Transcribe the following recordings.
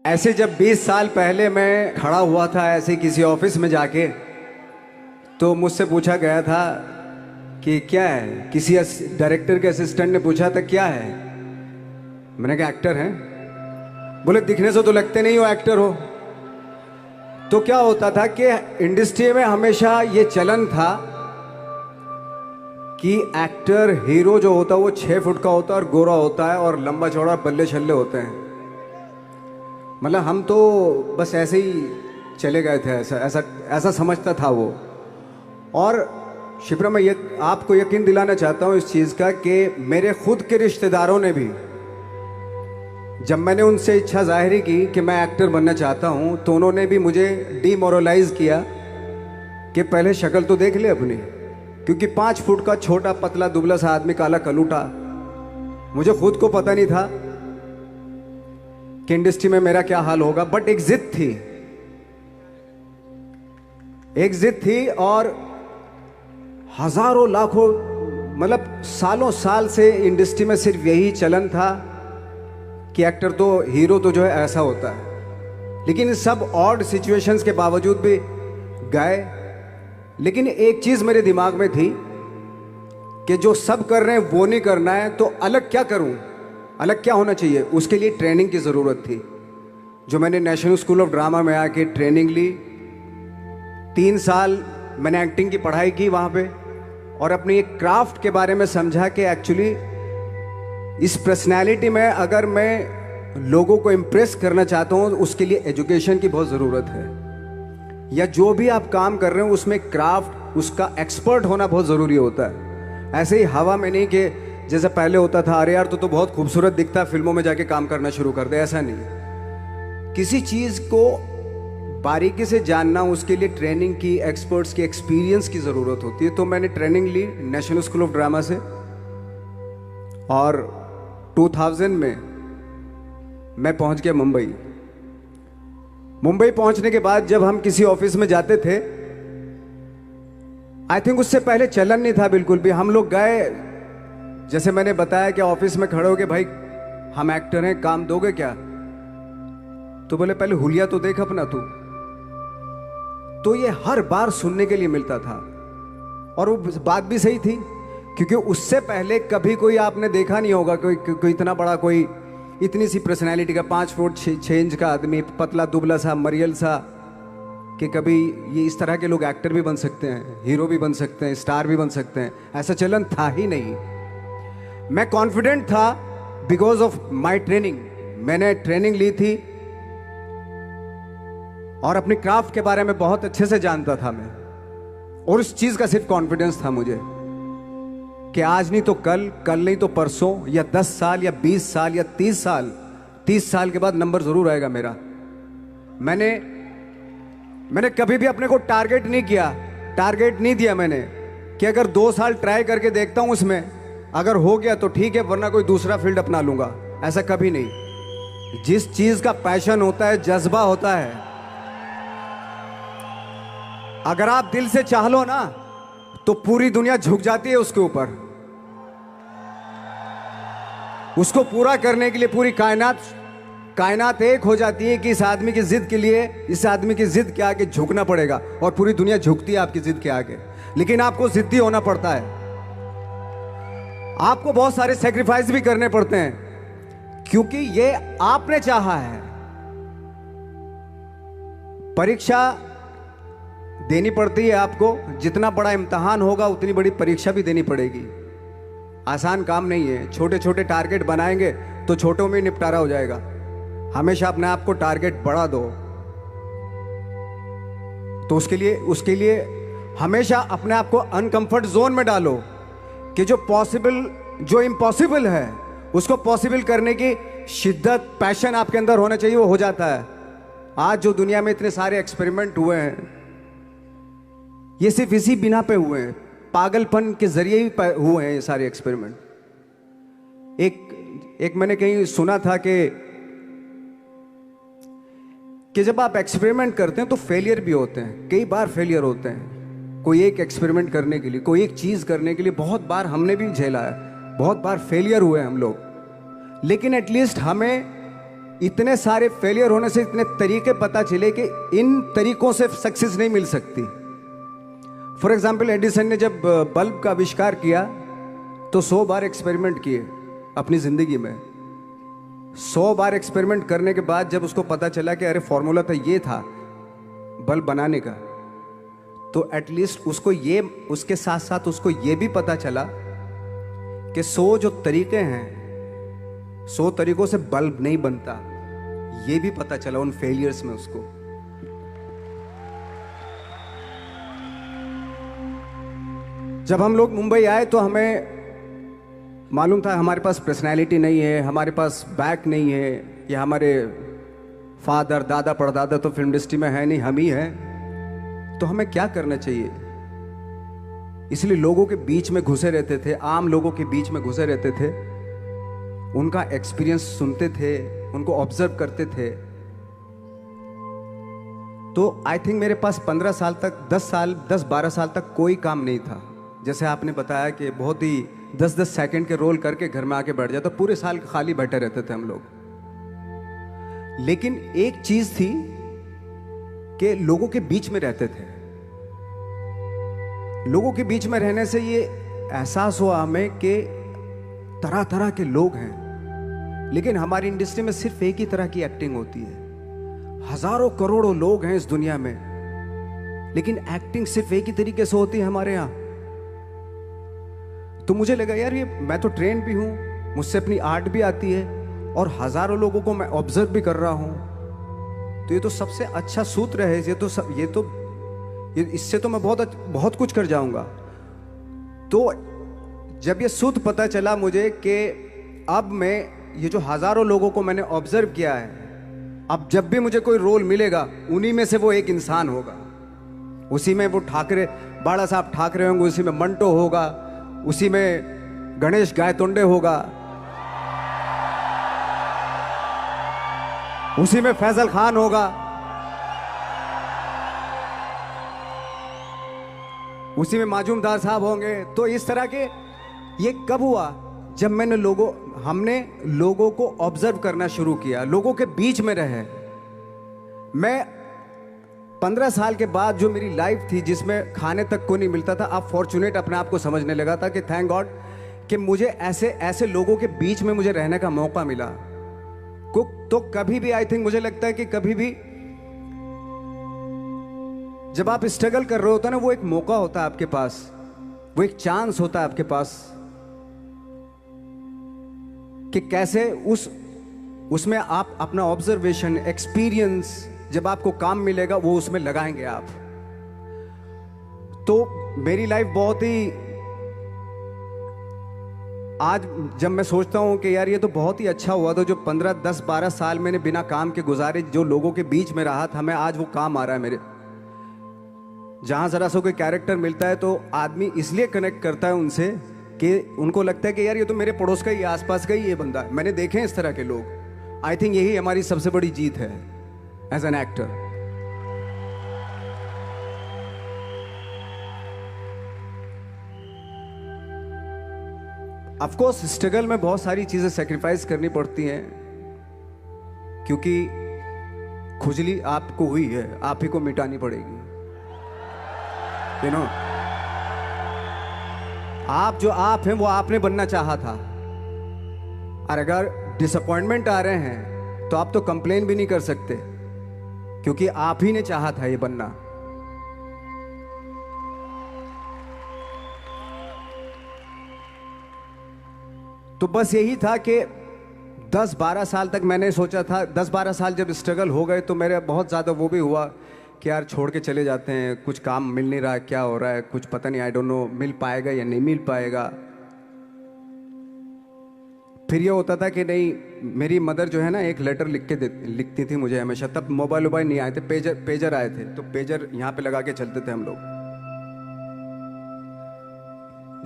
ऐसे जब 20 साल पहले मैं खड़ा हुआ था ऐसे किसी ऑफिस में जाके, तो मुझसे पूछा गया था कि क्या है। किसी डायरेक्टर के असिस्टेंट ने पूछा था क्या है। मैंने कहा एक्टर हैं। बोले दिखने से तो लगते नहीं हो एक्टर हो। तो क्या होता था कि इंडस्ट्री में हमेशा ये चलन था कि एक्टर हीरो जो होता है वो 6 फुट का होता है और गोरा होता है और लंबा चौड़ा बल्ले छल्ले होते हैं। मतलब हम तो बस ऐसे ही चले गए थे, ऐसा ऐसा ऐसा समझता था वो। और शिप्रा, मैं ये आपको यकीन दिलाना चाहता हूँ इस चीज़ का कि मेरे खुद के रिश्तेदारों ने भी, जब मैंने उनसे इच्छा जाहिर की कि मैं एक्टर बनना चाहता हूँ, तो उन्होंने भी मुझे डीमोरलाइज किया कि पहले शक्ल तो देख ले अपनी, क्योंकि 5 फुट का छोटा पतला दुबला सा आदमी, काला कलूटा। मुझे खुद को पता नहीं था कि इंडस्ट्री में मेरा क्या हाल होगा, बट एक जिद थी, एक जिद थी। और हजारों लाखों, मतलब सालों साल से इंडस्ट्री में सिर्फ यही चलन था कि एक्टर तो, हीरो तो जो है ऐसा होता है। लेकिन सब ऑड सिचुएशंस के बावजूद भी गए। लेकिन एक चीज मेरे दिमाग में थी कि जो सब कर रहे हैं वो नहीं करना है, तो अलग क्या करूं, अलग क्या होना चाहिए। उसके लिए ट्रेनिंग की ज़रूरत थी, जो मैंने नेशनल स्कूल ऑफ ड्रामा में आके ट्रेनिंग ली। 3 साल मैंने एक्टिंग की पढ़ाई की वहाँ पे, और अपनी एक क्राफ्ट के बारे में समझा कि एक्चुअली इस पर्सनैलिटी में अगर मैं लोगों को इम्प्रेस करना चाहता हूँ, उसके लिए एजुकेशन की बहुत ज़रूरत है। या जो भी आप काम कर रहे हो उसमें क्राफ्ट, उसका एक्सपर्ट होना बहुत ज़रूरी होता है। ऐसे ही हवा में नहीं कि जैसे पहले होता था, अरे यार तो बहुत खूबसूरत दिखता है, फिल्मों में जाके काम करना शुरू कर दे। ऐसा नहीं, किसी चीज़ को बारीकी से जानना, उसके लिए ट्रेनिंग की, एक्सपर्ट्स की, एक्सपीरियंस की ज़रूरत होती है। तो मैंने ट्रेनिंग ली नेशनल स्कूल ऑफ ड्रामा से, और 2000 में मैं पहुंच गया मुंबई। मुंबई पहुंचने के बाद जब हम किसी ऑफिस में जाते थे, आई थिंक उससे पहले चलन नहीं था बिल्कुल भी। हम लोग गए, जैसे मैंने बताया कि ऑफिस में खड़े हो के, भाई हम एक्टर हैं, काम दोगे क्या। तो बोले पहले हुलिया तो देख अपना तू। तो ये हर बार सुनने के लिए मिलता था, और वो बात भी सही थी, क्योंकि उससे पहले कभी कोई आपने देखा नहीं होगा कोई इतना बड़ा, कोई इतनी सी पर्सनैलिटी का 5 फुट 6 इंच का आदमी, पतला दुबला सा मरियल सा, कि कभी ये इस तरह के लोग एक्टर भी बन सकते हैं, हीरो भी बन सकते हैं, स्टार भी बन सकते हैं। ऐसा चलन था ही नहीं। मैं कॉन्फिडेंट था बिकॉज ऑफ माई ट्रेनिंग। मैंने ट्रेनिंग ली थी और अपनी क्राफ्ट के बारे में बहुत अच्छे से जानता था मैं, और उस चीज का सिर्फ कॉन्फिडेंस था मुझे कि आज नहीं तो कल, कल नहीं तो परसों, या 10 साल या 20 साल या 30 साल, 30 साल के बाद नंबर जरूर आएगा मेरा। मैंने कभी भी अपने को टारगेट नहीं किया, टारगेट नहीं दिया मैंने कि अगर 2 साल ट्राई करके देखता हूं, उसमें अगर हो गया तो ठीक है, वरना कोई दूसरा फील्ड अपना लूंगा। ऐसा कभी नहीं। जिस चीज का पैशन होता है, जज्बा होता है, अगर आप दिल से चाह लो ना, तो पूरी दुनिया झुक जाती है उसके ऊपर। उसको पूरा करने के लिए पूरी कायनात एक हो जाती है कि इस आदमी की जिद के लिए, इस आदमी की जिद के आगे झुकना पड़ेगा, और पूरी दुनिया झुकती है आपकी जिद के आगे। लेकिन आपको जिद्दी होना पड़ता है, आपको बहुत सारे सेक्रीफाइस भी करने पड़ते हैं, क्योंकि ये आपने चाहा है। परीक्षा देनी पड़ती है आपको, जितना बड़ा इम्तिहान होगा उतनी बड़ी परीक्षा भी देनी पड़ेगी। आसान काम नहीं है। छोटे छोटे टारगेट बनाएंगे तो छोटों में निपटारा हो जाएगा। हमेशा अपने आप को टारगेट बढ़ा दो। तो उसके लिए हमेशा अपने आप को अनकंफर्ट जोन में डालो, कि जो इम्पॉसिबल है उसको पॉसिबल करने की शिद्दत, पैशन आपके अंदर होना चाहिए, वो हो जाता है। आज जो दुनिया में इतने सारे एक्सपेरिमेंट हुए हैं, ये सिर्फ इसी बिना पे हुए हैं, पागलपन के जरिए ही हुए हैं ये सारे एक्सपेरिमेंट। एक मैंने कहीं सुना था कि जब आप एक्सपेरिमेंट करते हैं तो फेलियर भी होते हैं, कई बार फेलियर होते हैं। कोई एक एक्सपेरिमेंट करने के लिए, कोई एक चीज करने के लिए बहुत बार हमने भी झेला है, बहुत बार फेलियर हुए हम लोग। लेकिन एटलीस्ट हमें इतने सारे फेलियर होने से इतने तरीके पता चले कि इन तरीकों से सक्सेस नहीं मिल सकती। फॉर एग्जाम्पल, एडिसन ने जब बल्ब का आविष्कार किया तो 100 बार एक्सपेरिमेंट किए अपनी जिंदगी में। 100 बार एक्सपेरिमेंट करने के बाद जब उसको पता चला कि अरे फॉर्मूला तो ये था बल्ब बनाने का, तो एटलीस्ट उसको ये, उसके साथ साथ उसको ये भी पता चला कि 100 जो तरीके हैं, 100 तरीकों से बल्ब नहीं बनता, ये भी पता चला उन फेलियर्स में उसको। जब हम लोग मुंबई आए तो हमें मालूम था हमारे पास पर्सनैलिटी नहीं है, हमारे पास बैक नहीं है, या हमारे फादर दादा परदादा तो फिल्म इंडस्ट्री में है नहीं, हम ही हैं, तो हमें क्या करना चाहिए। इसलिए लोगों के बीच में घुसे रहते थे, आम लोगों के बीच में घुसे रहते थे, उनका एक्सपीरियंस सुनते थे, उनको ऑब्जर्व करते थे। तो आई थिंक मेरे पास 15 साल तक, 10-12 साल तक कोई काम नहीं था। जैसे आपने बताया कि बहुत ही 10-10 सेकंड के रोल करके घर में आके बैठ जाता, पूरे साल खाली बैठे रहते थे हम लोग। लेकिन एक चीज थी कि लोगों के बीच में रहते थे। लोगों के बीच में रहने से ये एहसास हुआ हमें कि तरह तरह के लोग हैं, लेकिन हमारी इंडस्ट्री में सिर्फ एक ही तरह की एक्टिंग होती है। हजारों करोड़ों लोग हैं इस दुनिया में, लेकिन एक्टिंग सिर्फ एक ही तरीके से होती है हमारे यहां। तो मुझे लगा यार, ये मैं तो ट्रेन भी हूं, मुझसे अपनी आर्ट भी आती है, और हजारों लोगों को मैं ऑब्जर्व भी कर रहा हूं, तो ये तो सबसे अच्छा सूत्र है। ये इससे तो मैं बहुत कुछ कर जाऊंगा। तो जब ये सूत्र पता चला मुझे कि अब मैं ये जो हजारों लोगों को मैंने ऑब्जर्व किया है, अब जब भी मुझे कोई रोल मिलेगा उन्हीं में से वो एक इंसान होगा। उसी में वो ठाकरे, बाला साहब ठाकरे होंगे, उसी में मंटो होगा, उसी में गणेश गायतोंडे होगा, उसी में फैजल खान होगा, उसी में माजूमदार साहब होंगे। तो इस तरह के, ये कब हुआ? जब हमने लोगों को ऑब्जर्व करना शुरू किया, लोगों के बीच में रहे। मैं 15 साल के बाद जो मेरी लाइफ थी, जिसमें खाने तक को नहीं मिलता था, अब फॉर्चुनेट अपने आप को समझने लगा था कि थैंक गॉड कि मुझे ऐसे लोगों के बीच में मुझे रहने का मौका मिला। तो कभी भी, आई थिंक मुझे लगता है कि कभी भी जब आप स्ट्रगल कर रहे होते ना, वो एक मौका होता है आपके पास, वो एक चांस होता है आपके पास कि कैसे उसमें आप अपना ऑब्जर्वेशन, एक्सपीरियंस, जब आपको काम मिलेगा वो उसमें लगाएंगे आप। तो मेरी लाइफ बहुत ही, आज जब मैं सोचता हूं कि यार ये तो बहुत ही अच्छा हुआ था, जो 15, 10, 12 साल मैंने बिना काम के गुजारे, जो लोगों के बीच में रहा था मैं, आज वो काम आ रहा है मेरे। जहां जरा सा कोई कैरेक्टर मिलता है तो आदमी इसलिए कनेक्ट करता है उनसे कि उनको लगता है कि यार ये तो मेरे पड़ोस का ही, आसपास का ही ये बंदा है। मैंने देखे हैं इस तरह के लोग। आई थिंक यही हमारी सबसे बड़ी जीत है as an actor. Of course struggle में बहुत सारी चीजें सेक्रीफाइस करनी पड़ती हैं, क्योंकि खुजली आपको हुई है, आप ही को मिटानी पड़ेगी। आप जो आप हैं वो आपने बनना चाहा था, और अगर डिसअपॉइंटमेंट आ रहे हैं तो आप तो कंप्लेन भी नहीं कर सकते, क्योंकि आप ही ने चाहा था ये बनना। तो बस यही था कि 10-12 साल तक मैंने सोचा था, 10-12 साल जब स्ट्रगल हो गए तो मेरे बहुत ज़्यादा वो भी हुआ कि यार छोड़ के चले जाते हैं, कुछ काम मिल नहीं रहा है, क्या हो रहा है कुछ पता नहीं, आई डोंट नो मिल पाएगा या नहीं मिल पाएगा। फिर ये होता था कि नहीं, मेरी मदर जो है ना एक लेटर लिखती थी मुझे हमेशा। तब मोबाइल नहीं आए थे, पेजर आए थे, तो पेजर यहाँ पे लगा के चलते थे हम लोग।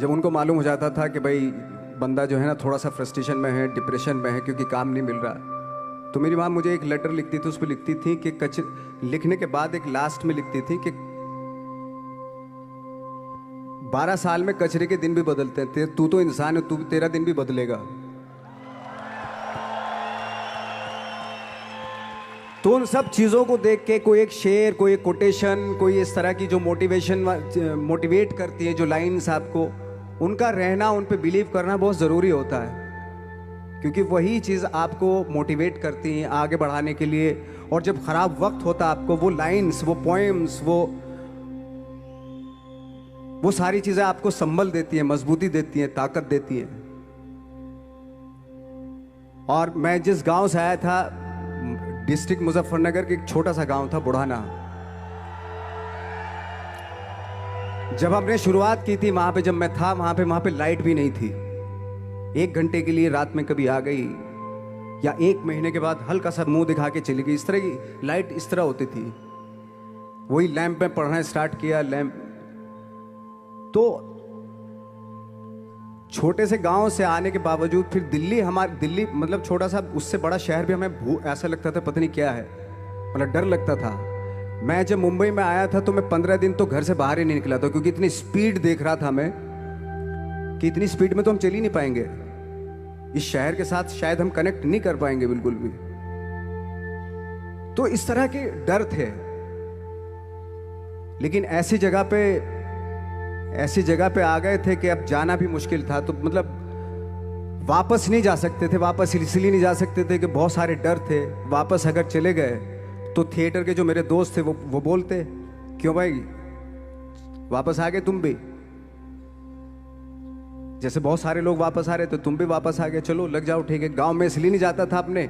जब उनको मालूम हो जाता था कि भाई बंदा जो है ना थोड़ा सा फ्रस्ट्रेशन में है, डिप्रेशन में है, क्योंकि काम नहीं मिल रहा, तो मेरी माँ मुझे एक लेटर लिखती थी। उस पर लिखती थी कि लिखने के बाद एक लास्ट में लिखती थी कि 12 साल में कचरे के दिन भी बदलते हैं, तू तो इंसान है, तेरा दिन भी बदलेगा। तो उन सब चीज़ों को देख के कोई एक शेर, कोई एक कोटेशन, कोई इस तरह की जो मोटिवेट करती है, जो लाइंस आपको, उनका रहना, उन पे बिलीव करना बहुत ज़रूरी होता है, क्योंकि वही चीज़ आपको मोटिवेट करती हैं आगे बढ़ाने के लिए। और जब ख़राब वक्त होता है आपको, वो लाइंस, वो पोएम्स, वो सारी चीज़ें आपको संबल देती हैं, मजबूती देती हैं, ताकत देती हैं। और मैं जिस गांव से आया था, डिस्ट्रिक्ट मुजफ्फरनगर के एक छोटा सा गांव था बुढ़ाना। जब हमने शुरुआत की थी वहां पे, जब मैं था वहां पे लाइट भी नहीं थी। 1 घंटे के लिए रात में कभी आ गई, या 1 महीने के बाद हल्का सा मुंह दिखा के चली गई। इस तरह की लाइट इस तरह होती थी। वही लैंप में पढ़ना स्टार्ट किया, लैंप। तो छोटे से गांव से आने के बावजूद फिर दिल्ली मतलब छोटा सा, उससे बड़ा शहर भी हमें ऐसा लगता था पता नहीं क्या है, मतलब डर लगता था। मैं जब मुंबई में आया था तो मैं 15 दिन तो घर से बाहर ही नहीं निकला था, क्योंकि इतनी स्पीड देख रहा था मैं कि इतनी स्पीड में तो हम चल ही नहीं पाएंगे, इस शहर के साथ शायद हम कनेक्ट नहीं कर पाएंगे बिल्कुल भी। तो इस तरह के डर थे। लेकिन ऐसी जगह पे आ गए थे कि अब जाना भी मुश्किल था। तो मतलब वापस नहीं जा सकते थे। वापस इसलिए नहीं जा सकते थे कि बहुत सारे डर थे। वापस अगर चले गए तो थिएटर के जो मेरे दोस्त थे वो बोलते, क्यों भाई वापस आ गए तुम भी, जैसे बहुत सारे लोग वापस आ रहे थे तुम भी वापस आ गए, चलो लग जाओ ठीक है। गांव में इसलिए नहीं जाता था अपने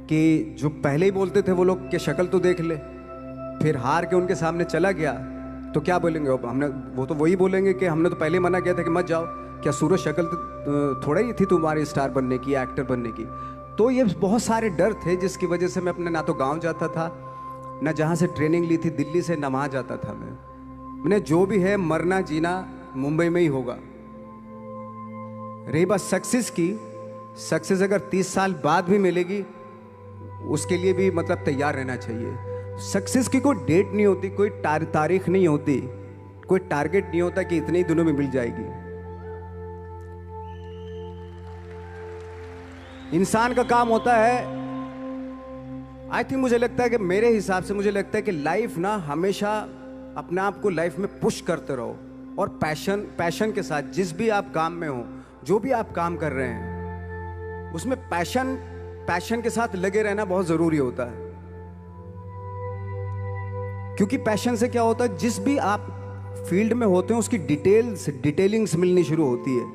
कि जो पहले ही बोलते थे वो लोग के शक्ल तो देख ले, फिर हार के उनके सामने चला गया तो क्या बोलेंगे वो तो वही बोलेंगे कि हमने तो पहले ही मना किया था कि मत जाओ, क्या सूरज शक्ल तो थोड़ा ही थी तुम्हारी स्टार बनने की, एक्टर बनने की। तो ये बहुत सारे डर थे जिसकी वजह से मैं अपने ना तो गांव जाता था, ना जहाँ से ट्रेनिंग ली थी दिल्ली से, ना वहाँ जाता था। मैंने जो भी है मरना जीना मुंबई में ही होगा। रही बात सक्सेस की, सक्सेस अगर 30 साल बाद भी मिलेगी उसके लिए भी मतलब तैयार रहना चाहिए। सक्सेस की कोई डेट नहीं होती, कोई तारीख नहीं होती, कोई टारगेट नहीं होता कि इतने ही दिनों में मिल जाएगी। इंसान का काम होता है, आई थिंक मुझे लगता है कि मेरे हिसाब से मुझे लगता है कि लाइफ ना हमेशा अपने आप को लाइफ में पुश करते रहो, और पैशन के साथ जिस भी आप काम में हो, जो भी आप काम कर रहे हैं उसमें पैशन के साथ लगे रहना बहुत जरूरी होता है। क्योंकि पैशन से क्या होता है, जिस भी आप फील्ड में होते हैं उसकी डिटेलिंग्स मिलनी शुरू होती है।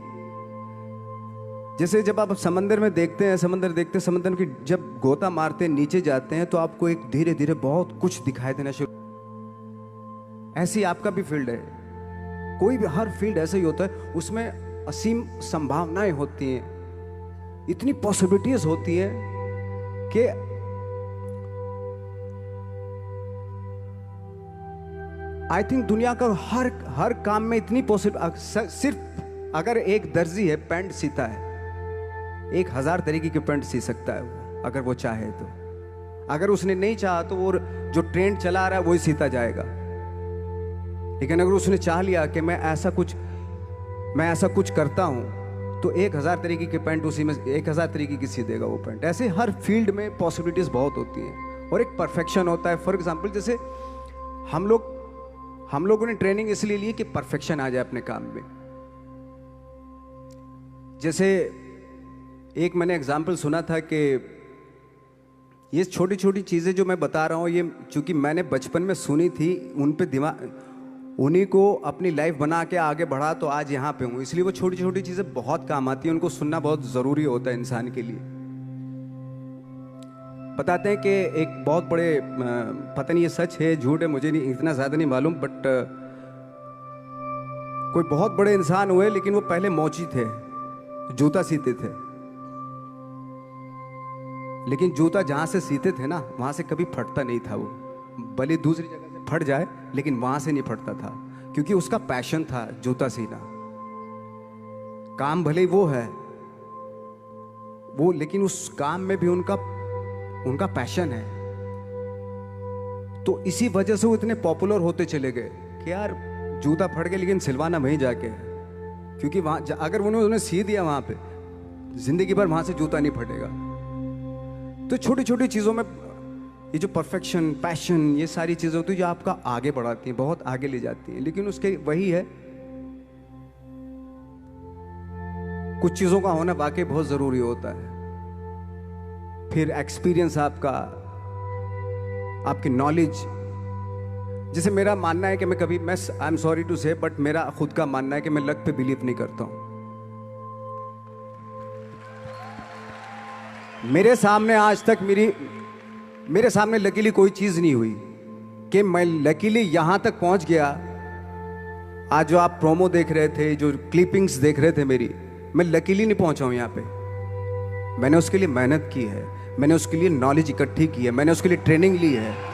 जैसे जब आप समंदर में देखते हैं, समंदर की जब गोता मारते हैं, नीचे जाते हैं तो आपको एक धीरे धीरे बहुत कुछ दिखाई देना शुरू। ऐसी आपका भी फील्ड है, कोई भी हर फील्ड ऐसा ही होता है, उसमें असीम संभावनाएं होती हैं, इतनी पॉसिबिलिटीज होती हैं कि आई थिंक दुनिया का हर काम में इतनी सिर्फ अगर एक दर्जी है पैंट सीता है, 1000 तरीके की पैंट सी सकता है वो, अगर वो चाहे तो। अगर उसने नहीं चाहा तो वो जो ट्रेंड चला रहा है वही सीता जाएगा। लेकिन अगर उसने चाह लिया कि मैं ऐसा कुछ करता हूं तो 1000 तरीके की पैंट उसी में 1000 तरीके की सी देगा वो पैंट। ऐसे हर फील्ड में पॉसिबिलिटीज बहुत होती हैं और एक परफेक्शन होता है। फॉर एग्जाम्पल जैसे हम लोगों ने ट्रेनिंग इसलिए ली कि परफेक्शन आ जाए अपने काम में। जैसे एक मैंने एग्जाम्पल सुना था कि ये छोटी छोटी चीज़ें जो मैं बता रहा हूँ, ये चूंकि मैंने बचपन में सुनी थी, उन पे उन्हीं को अपनी लाइफ बना के आगे बढ़ा तो आज यहाँ पे हूँ। इसलिए वो छोटी छोटी चीज़ें बहुत काम आती हैं, उनको सुनना बहुत ज़रूरी होता है इंसान के लिए। बताते हैं कि एक बहुत बड़े, पता नहीं ये सच है झूठ है, मुझे नहीं इतना ज़्यादा नहीं मालूम, बट कोई बहुत बड़े इंसान हुए, लेकिन वो पहले मोची थे, जूता सीते थे। लेकिन जूता जहाँ से सीते थे ना, वहाँ से कभी फटता नहीं था वो, भले दूसरी जगह से फट जाए लेकिन वहाँ से नहीं फटता था, क्योंकि उसका पैशन था जूता सीना। काम भले ही वो है वो, लेकिन उस काम में भी उनका पैशन है। तो इसी वजह से वो इतने पॉपुलर होते चले गए कि यार जूता फट गया लेकिन सिलवाना वहीं जाके है, क्योंकि वहाँ अगर उन्होंने सी दिया वहाँ पे, जिंदगी भर वहाँ से जूता नहीं फटेगा। तो छोटी छोटी चीज़ों में ये जो परफेक्शन, पैशन, ये सारी चीज़ें होती है जो आपका आगे बढ़ाती हैं, बहुत आगे ले जाती हैं। लेकिन उसके वही है, कुछ चीज़ों का होना वाकई बहुत ज़रूरी होता है। फिर एक्सपीरियंस आपका, आपकी नॉलेज। जैसे मेरा मानना है कि मैं कभी, मैं आई एम सॉरी टू से, बट मेरा खुद का मानना है कि मैं लक पे बिलीव नहीं करता हूं। मेरे सामने आज तक मेरे सामने लकीली कोई चीज़ नहीं हुई कि मैं लकीली यहां तक पहुंच गया। आज जो आप प्रोमो देख रहे थे, जो क्लिपिंग्स देख रहे थे मेरी, मैं लकीली नहीं पहुंचा हूं यहां पे। मैंने उसके लिए मेहनत की है, मैंने उसके लिए नॉलेज इकट्ठी की है, मैंने उसके लिए ट्रेनिंग ली है।